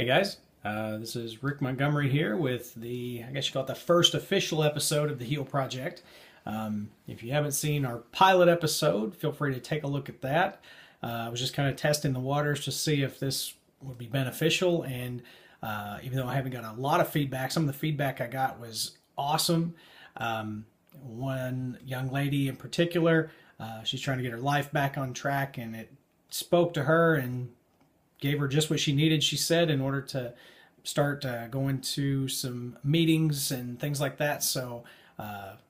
Hey guys, this is Rick Montgomery here with I guess you call it the first official episode of the Heal Project. If you haven't seen our pilot episode, feel free to take a look at that. I was just kind of testing the waters to see if this would be beneficial, and even though I haven't got a lot of feedback, some of the feedback I got was awesome. One young lady in particular, she's trying to get her life back on track, and it spoke to her and gave her just what she needed, she said, in order to start going to some meetings and things like that. So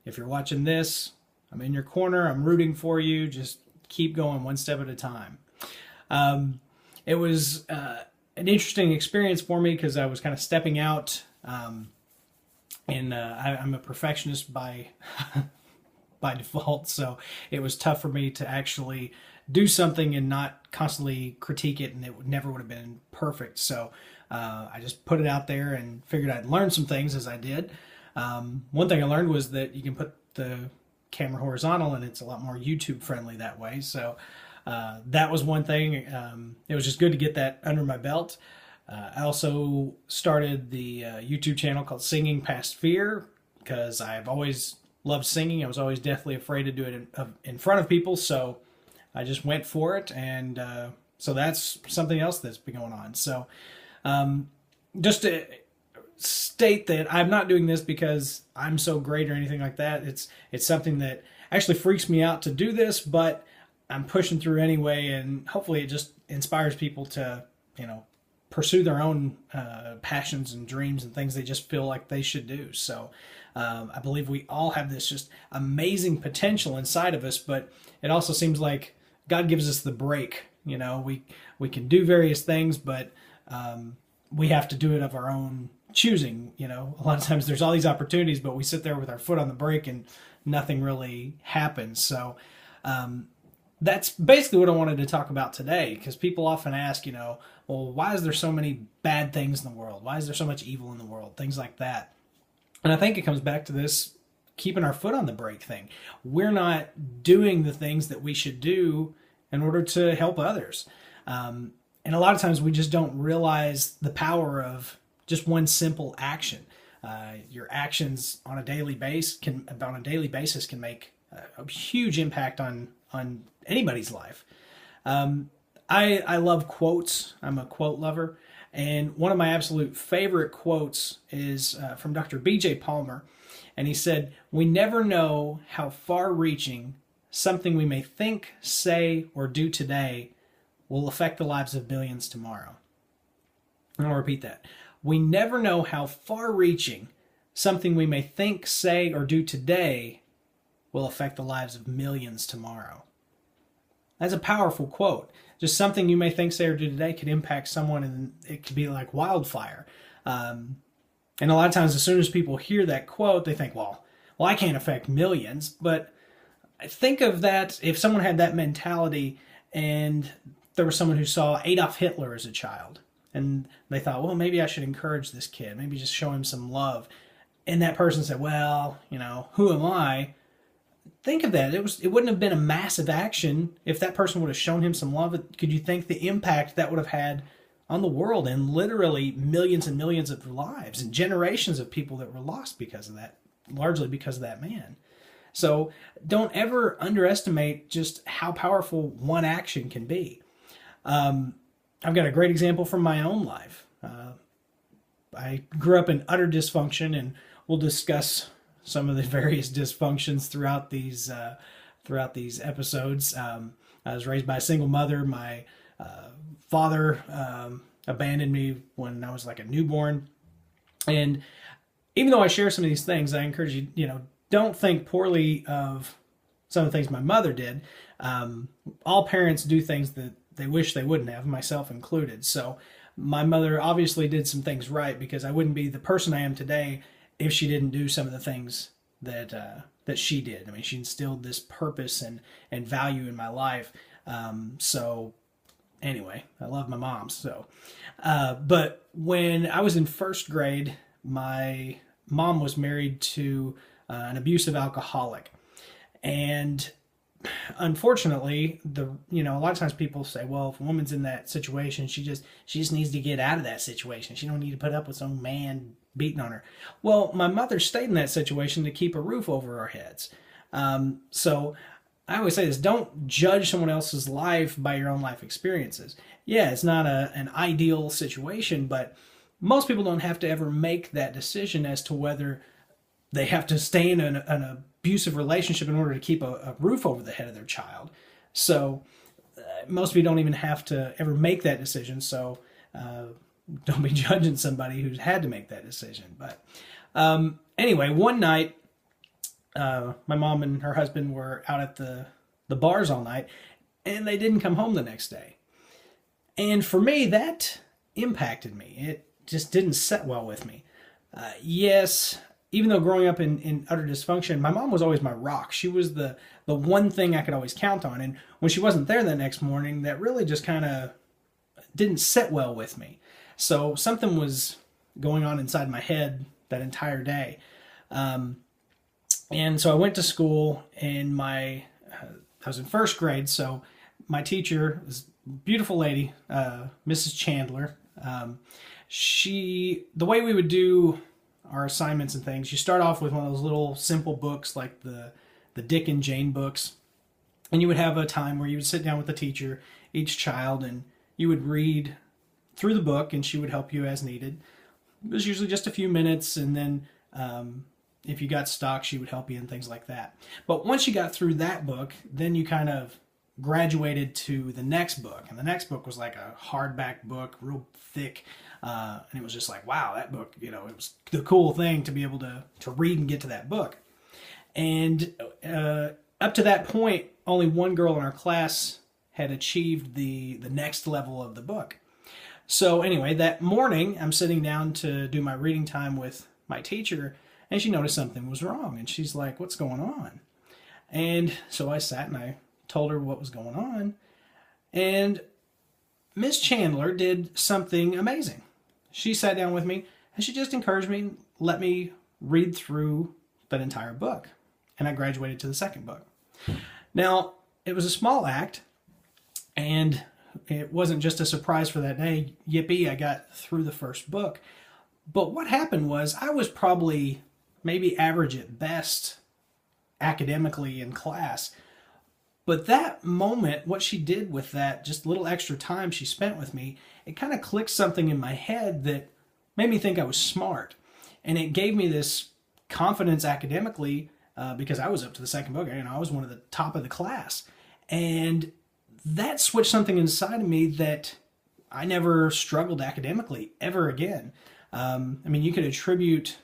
if you're watching this, I'm in your corner. I'm rooting for you. Just keep going one step at a time. It was an interesting experience for me because I was kind of stepping out, and I'm a perfectionist by by default, so it was tough for me to actually do something and not constantly critique it, and it never would have been perfect. So I just put it out there and figured I'd learn some things as I did. One thing I learned was that you can put the camera horizontal, and it's a lot more YouTube friendly that way. So that was one thing. It was just good to get that under my belt. I also started the YouTube channel called Singing Past Fear because I've always loved singing. I was always deathly afraid to do it in front of people, so I just went for it, and so that's something else that's been going on. So just to state that I'm not doing this because I'm so great or anything like that. It's something that actually freaks me out to do this, but I'm pushing through anyway, and hopefully it just inspires people to, pursue their own passions and dreams and things they just feel like they should do. So I believe we all have this just amazing potential inside of us, but it also seems like God gives us the break. We can do various things, but we have to do it of our own choosing. A lot of times there's all these opportunities, but we sit there with our foot on the brake and nothing really happens. So that's basically what I wanted to talk about today, because people often ask, well, why is there so many bad things in the world? Why is there so much evil in the world? Things like that. And I think it comes back to this keeping our foot on the brake thing. We're not doing the things that we should do in order to help others. And a lot of times we just don't realize the power of just one simple action. Your actions on a daily basis can make a huge impact on anybody's life. I love quotes. I'm a quote lover. And one of my absolute favorite quotes is from Dr. B.J. Palmer. And he said, "We never know how far-reaching something we may think, say, or do today will affect the lives of billions tomorrow." And I'll repeat that. We never know how far-reaching something we may think, say, or do today will affect the lives of millions tomorrow. That's a powerful quote. Just something you may think, say, or do today could impact someone, and it could be like wildfire. And a lot of times, as soon as people hear that quote, they think, well, I can't affect millions. But think of that if someone had that mentality and there was someone who saw Adolf Hitler as a child, and they thought, well, maybe I should encourage this kid, maybe just show him some love. And that person said, well, who am I? Think of that. It wouldn't have been a massive action if that person would have shown him some love. Could you think the impact that would have had on the world, and literally millions and millions of lives and generations of people that were lost because of that, largely because of that man? So don't ever underestimate just how powerful one action can be. I've got a great example from my own life. I grew up in utter dysfunction, and we'll discuss some of the various dysfunctions throughout these episodes. I was raised by a single mother. My father abandoned me when I was like a newborn. And even though I share some of these things, I encourage you, don't think poorly of some of the things my mother did. All parents do things that they wish they wouldn't have, myself included. So my mother obviously did some things right, because I wouldn't be the person I am today if she didn't do some of the things that she did. I mean, she instilled this purpose and value in my life. So anyway, I love my mom. So, but when I was in first grade, my mom was married to an abusive alcoholic, and unfortunately, a lot of times people say, well, if a woman's in that situation, she just needs to get out of that situation. She don't need to put up with some man beating on her. Well, my mother stayed in that situation to keep a roof over our heads. So I always say this: don't judge someone else's life by your own life experiences. Yeah, it's not an ideal situation, but most people don't have to ever make that decision as to whether they have to stay in an abusive relationship in order to keep a roof over the head of their child. So most of you don't even have to ever make that decision. So don't be judging somebody who's had to make that decision. But anyway, one night, my mom and her husband were out at the bars all night, and they didn't come home the next day. And for me, that impacted me. It just didn't set well with me. Yes, even though growing up in utter dysfunction, my mom was always my rock. She was the one thing I could always count on. And when she wasn't there the next morning, that really just kind of didn't sit well with me. So something was going on inside my head that entire day. And so I went to school, and I was in first grade. So my teacher was a beautiful lady, Mrs. Chandler. The way we would do our assignments and things, you start off with one of those little simple books like the Dick and Jane books. And you would have a time where you would sit down with the teacher, each child, and you would read through the book, and she would help you as needed. It was usually just a few minutes, and then if you got stuck, she would help you and things like that. But once you got through that book, then you kind of graduated to the next book. And the next book was like a hardback book, real thick. And it was just like, wow, that book, it was the cool thing to be able to read and get to that book. And up to that point, only one girl in our class had achieved the next level of the book. So anyway, that morning, I'm sitting down to do my reading time with my teacher, and she noticed something was wrong. And she's like, what's going on? And so I sat and I told her what was going on. And Miss Chandler did something amazing. She sat down with me, and she just encouraged me, let me read through that entire book. And I graduated to the second book. Now, it was a small act, and it wasn't just a surprise for that day. Yippee, I got through the first book. But what happened was I was probably maybe average at best academically in class. But that moment, what she did with that just little extra time she spent with me, it kind of clicked something in my head that made me think I was smart. And it gave me this confidence academically because I was up to the second book. I was one of the top of the class. And that switched something inside of me that I never struggled academically ever again. You could attribute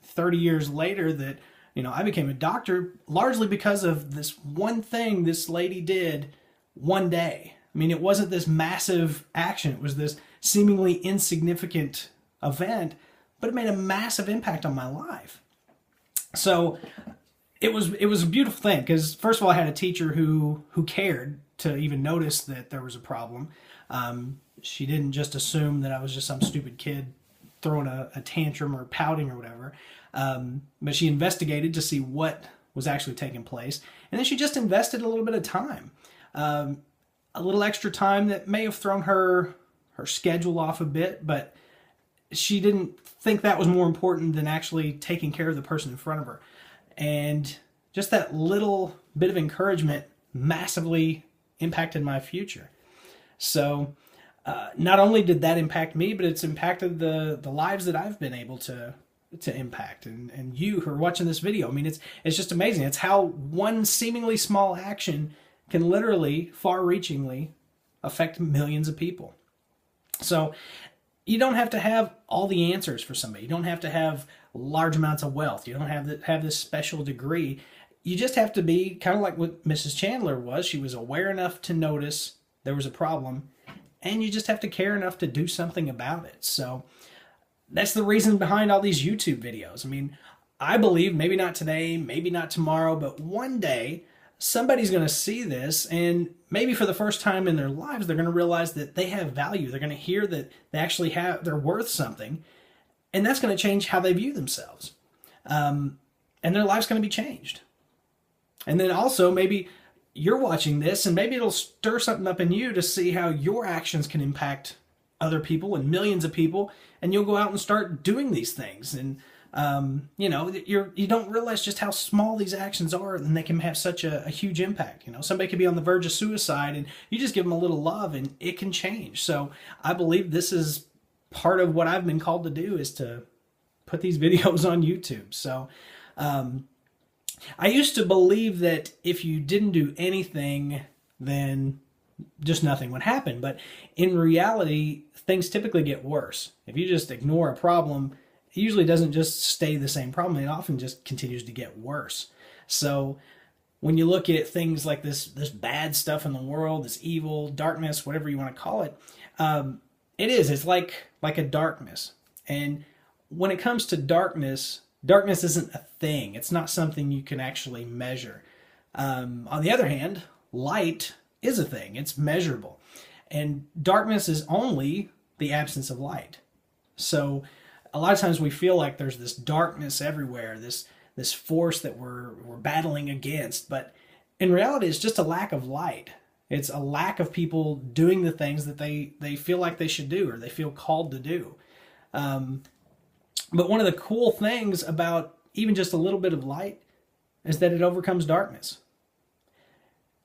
30 years later that, I became a doctor largely because of this one thing this lady did one day. It wasn't this massive action. It was this seemingly insignificant event, but it made a massive impact on my life. So it was a beautiful thing because, first of all, I had a teacher who cared to even notice that there was a problem. She didn't just assume that I was just some stupid kid throwing a tantrum or pouting or whatever. But she investigated to see what was actually taking place. And then she just invested a little bit of time. A little extra time that may have thrown her schedule off a bit, but she didn't think that was more important than actually taking care of the person in front of her. And just that little bit of encouragement massively impacted my future. So not only did that impact me, but it's impacted the lives that I've been able to impact, and you who are watching this video. It's just amazing. It's how one seemingly small action can literally far-reachingly affect millions of people. So you don't have to have all the answers for somebody. You don't have to have large amounts of wealth. You don't have this special degree. You just have to be kind of like what Mrs. Chandler was. She was aware enough to notice there was a problem, and you just have to care enough to do something about it. So that's the reason behind all these YouTube videos. I believe maybe not today, maybe not tomorrow, but one day somebody's going to see this, and maybe for the first time in their lives, they're going to realize that they have value. They're going to hear that they're worth something, and that's going to change how they view themselves. And their life's going to be changed. And then also maybe you're watching this, and maybe it'll stir something up in you to see how your actions can impact other people and millions of people, and you'll go out and start doing these things. And you don't realize just how small these actions are, and they can have such a huge impact. Somebody could be on the verge of suicide, and you just give them a little love, and it can change. So I believe this is part of what I've been called to do, is to put these videos on YouTube. So I used to believe that if you didn't do anything, then just nothing would happen. But in reality, things typically get worse. If you just ignore a problem, it usually doesn't just stay the same problem. It often just continues to get worse. So when you look at things like this bad stuff in the world, this evil, darkness, whatever you want to call it, it's like a darkness. And when it comes to darkness isn't a thing. It's not something you can actually measure. On the other hand, light is a thing. It's measurable. And darkness is only the absence of light. So a lot of times we feel like there's this darkness everywhere, this force that we're battling against. But in reality, it's just a lack of light. It's a lack of people doing the things that they feel like they should do, or they feel called to do. But one of the cool things about even just a little bit of light is that it overcomes darkness.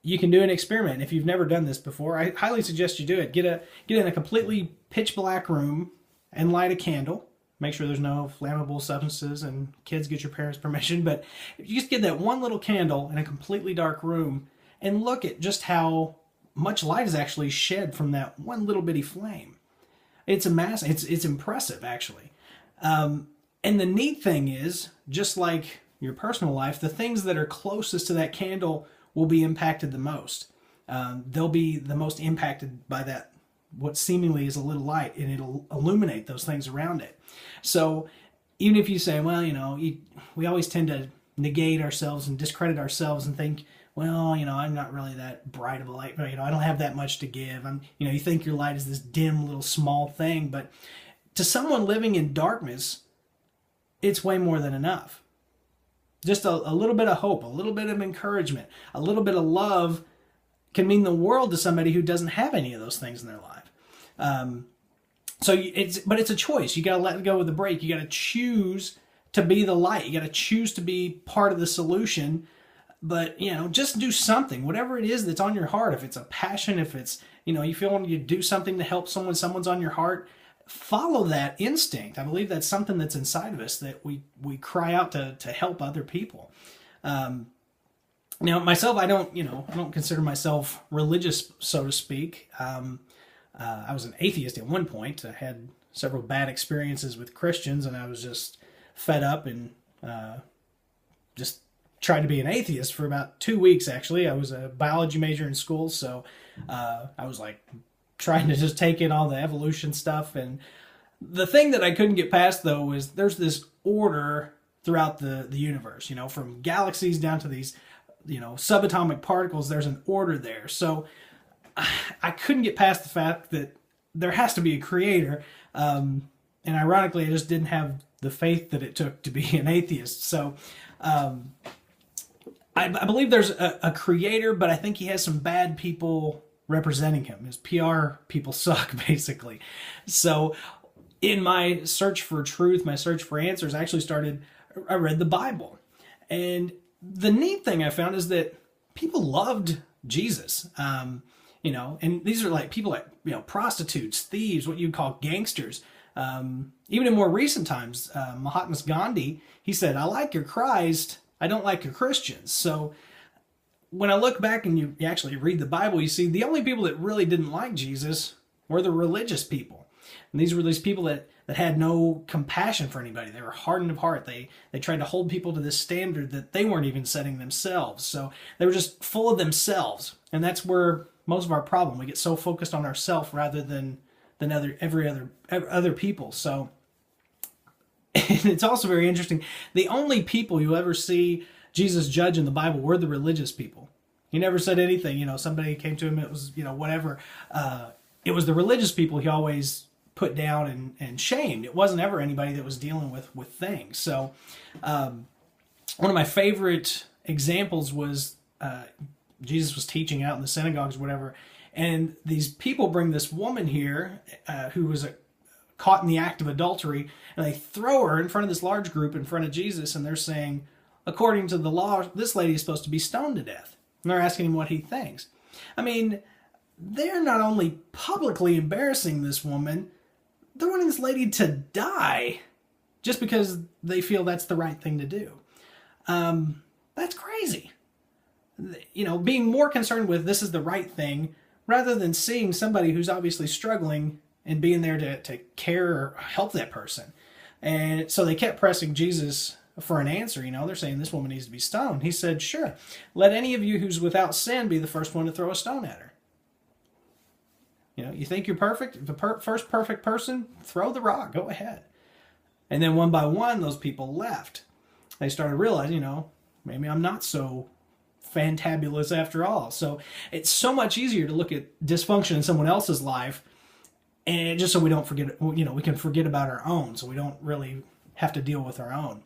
You can do an experiment. If you've never done this before, I highly suggest you do it. Get in a completely pitch black room and light a candle. Make sure there's no flammable substances, and kids, get your parents' permission. But you just get that one little candle in a completely dark room and look at just how much light is actually shed from that one little bitty flame. It's impressive, actually. And the neat thing is, just like your personal life, the things that are closest to that candle will be impacted the most. They'll be the most impacted by that, what seemingly is a little light, and it'll illuminate those things around it. So even if you say, well, we always tend to negate ourselves and discredit ourselves and think, well, I'm not really that bright of a light, I don't have that much to give. You think your light is this dim little small thing, but to someone living in darkness, it's way more than enough. Just a little bit of hope, a little bit of encouragement, a little bit of love can mean the world to somebody who doesn't have any of those things in their life. But it's a choice. You got to let go of the brake. You got to choose to be the light. You got to choose to be part of the solution. But just do something, whatever it is that's on your heart. If it's a passion, if it's you feel when you do something to help someone's on your heart, follow that instinct. I believe that's something that's inside of us, that we cry out to help other people. Now, myself, I don't consider myself religious, so to speak. I was an atheist at one point. I had several bad experiences with Christians, and I was just fed up and just tried to be an atheist for about 2 weeks, actually. I was a biology major in school, so I was like trying to just take in all the evolution stuff. And the thing that I couldn't get past, though, is there's this order throughout the universe, from galaxies down to these subatomic particles. There's an order there. So I couldn't get past the fact that there has to be a creator. And ironically, I just didn't have the faith that it took to be an atheist. So I believe there's a creator, but I think he has some bad people representing him. His PR people suck, basically. So in my search for truth, my search for answers, I read the Bible. And the neat thing I found is that people loved Jesus. And these are like people like, prostitutes, thieves, what you'd call gangsters. Even in more recent times, Mahatma Gandhi, he said, "I like your Christ, I don't like your Christians." So when I look back and you actually read the Bible, you see the only people that really didn't like Jesus were the religious people. And these were these people that had no compassion for anybody. They were hardened of heart. They tried to hold people to this standard that they weren't even setting themselves. So they were just full of themselves. And that's where most of our problem. We get so focused on ourselves rather than every other people. So and it's also very interesting. The only people you ever see Jesus judge in the Bible were the religious people. He never said anything. Somebody came to him, it was, whatever. It was the religious people he always put down and shamed. It wasn't ever anybody that was dealing with things. So one of my favorite examples was Jesus was teaching out in the synagogues, or whatever. And these people bring this woman here who was caught in the act of adultery, and they throw her in front of this large group in front of Jesus, and they're saying, according to the law, this lady is supposed to be stoned to death. And they're asking him what he thinks. I mean, they're not only publicly embarrassing this woman, they're wanting this lady to die just because they feel that's the right thing to do. That's crazy. You know, being more concerned with this is the right thing rather than seeing somebody who's obviously struggling and being there to care or help that person. And so they kept pressing Jesus for an answer. You know, they're saying this woman needs to be stoned. He said, sure, let any of you who's without sin be the first one to throw a stone at her. You know, you think you're perfect? The first perfect person, throw the rock, go ahead. And then one by one, those people left. They started realizing, you know, maybe I'm not so fantabulous after all. So it's so much easier to look at dysfunction in someone else's life, and just so we don't forget, you know, we can forget about our own, so we don't really have to deal with our own.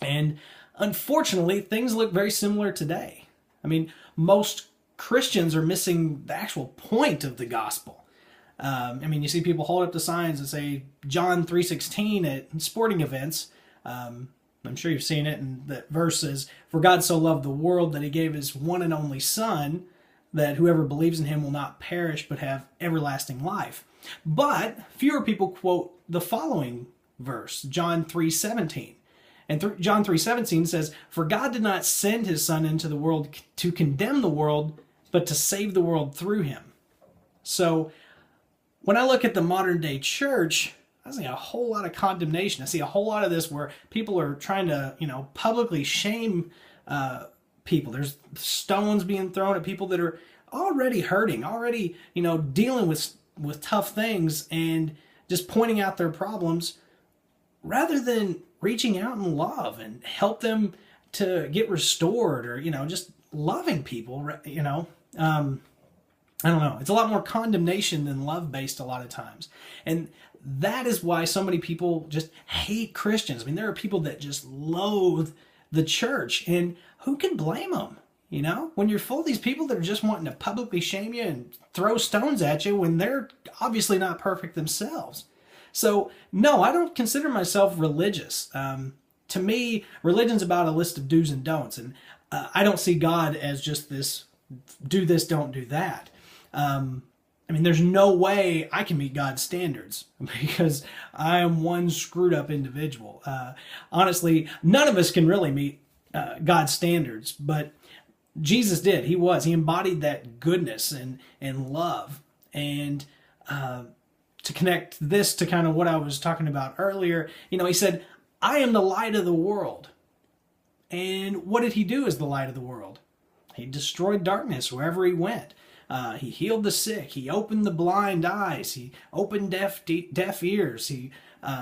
And unfortunately, things look very similar today. I mean, most Christians are missing the actual point of the gospel. I mean, you see people hold up the signs that say John 3:16 at sporting events. I'm sure you've seen it, and that verse is, "For God so loved the world that he gave his one and only Son, that whoever believes in him will not perish but have everlasting life." But fewer people quote the following verse, John 3:17. And John 3:17 says, "For God did not send his Son into the world to condemn the world, but to save the world through him." So when I look at the modern day church, I see a whole lot of condemnation. I see a whole lot of this where people are trying to, you know, publicly shame people. There's stones being thrown at people that are already hurting, already, you know, dealing with tough things, and just pointing out their problems rather than reaching out in love and help them to get restored, or, you know, just loving people, you know. I don't know. It's a lot more condemnation than love-based a lot of times. And that is why so many people just hate Christians. I mean, there are people that just loathe the church, and who can blame them? You know, when you're full of these people that are just wanting to publicly shame you and throw stones at you when they're obviously not perfect themselves. So, no, I don't consider myself religious. To me, religion's about a list of do's and don'ts, and I don't see God as just this, do this, don't do that. I mean, there's no way I can meet God's standards because I am one screwed up individual. Honestly, none of us can really meet God's standards, but Jesus did. He embodied that goodness and love. And to connect this to kind of what I was talking about earlier, you know, he said, "I am the light of the world." And what did he do as the light of the world? He destroyed darkness wherever he went. He healed the sick. He opened the blind eyes. He opened deaf ears. He,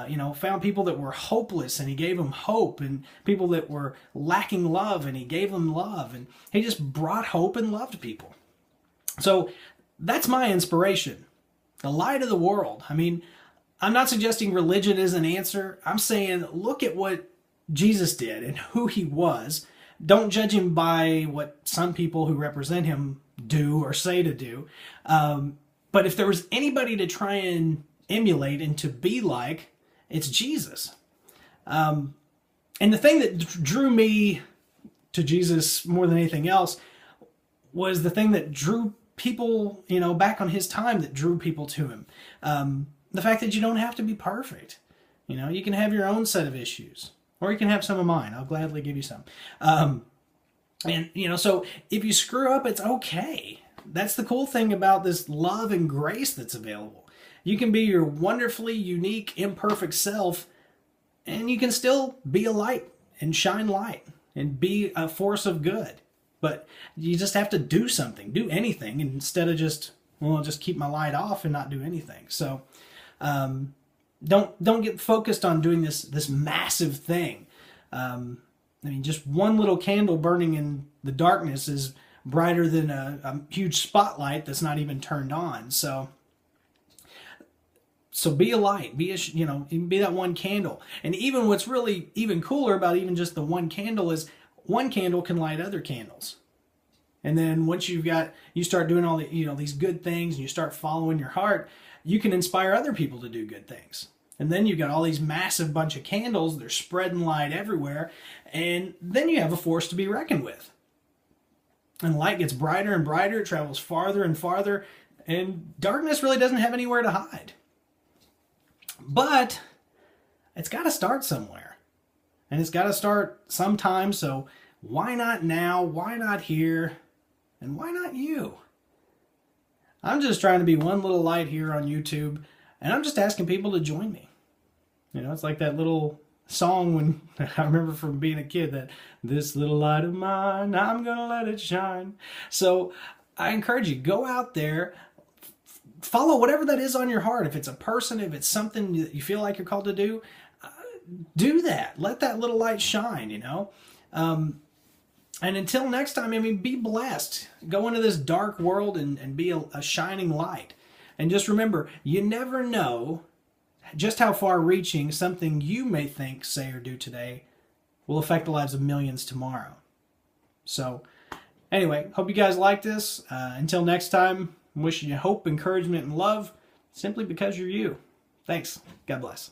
you know, found people that were hopeless, and he gave them hope, and people that were lacking love, and he gave them love, and he just brought hope and love to people. So that's my inspiration, the light of the world. I mean, I'm not suggesting religion is an answer. I'm saying look at what Jesus did and who he was. Don't judge him by what some people who represent him do or say to do. But if there was anybody to try and emulate and to be like, it's Jesus. And the thing that drew me to Jesus more than anything else was the thing that drew people, you know, back on his time, that drew people to him. The fact that you don't have to be perfect. You know, you can have your own set of issues, or you can have some of mine. I'll gladly give you some. And, you know, so if you screw up, it's okay. That's the cool thing about this love and grace that's available. You can be your wonderfully unique, imperfect self, and you can still be a light and shine light and be a force of good. But you just have to do something, do anything, instead of just, well, I'll just keep my light off and not do anything. So don't get focused on doing this massive thing. I mean, just one little candle burning in the darkness is brighter than a huge spotlight that's not even turned on. So be a light, be that one candle. And even what's really even cooler about even just the one candle is one candle can light other candles. And then once you start doing all these good things and you start following your heart, you can inspire other people to do good things. And then you've got all these massive bunch of candles, they're spreading light everywhere, and then you have a force to be reckoned with. And light gets brighter and brighter, it travels farther and farther, and darkness really doesn't have anywhere to hide. But it's got to start somewhere. And it's got to start sometime, so why not now? Why not here? And why not you? I'm just trying to be one little light here on YouTube, and I'm just asking people to join me. You know, it's like that little song when I remember from being a kid, that this little light of mine, I'm gonna let it shine. So I encourage you, go out there, follow whatever that is on your heart. If it's a person, if it's something that you feel like you're called to do, do that. Let that little light shine, you know. And until next time, I mean, be blessed. Go into this dark world and be a shining light. And just remember, you never know just how far-reaching something you may think, say, or do today will affect the lives of millions tomorrow. So, anyway, hope you guys like this. Until next time, I'm wishing you hope, encouragement, and love, simply because you're you. Thanks. God bless.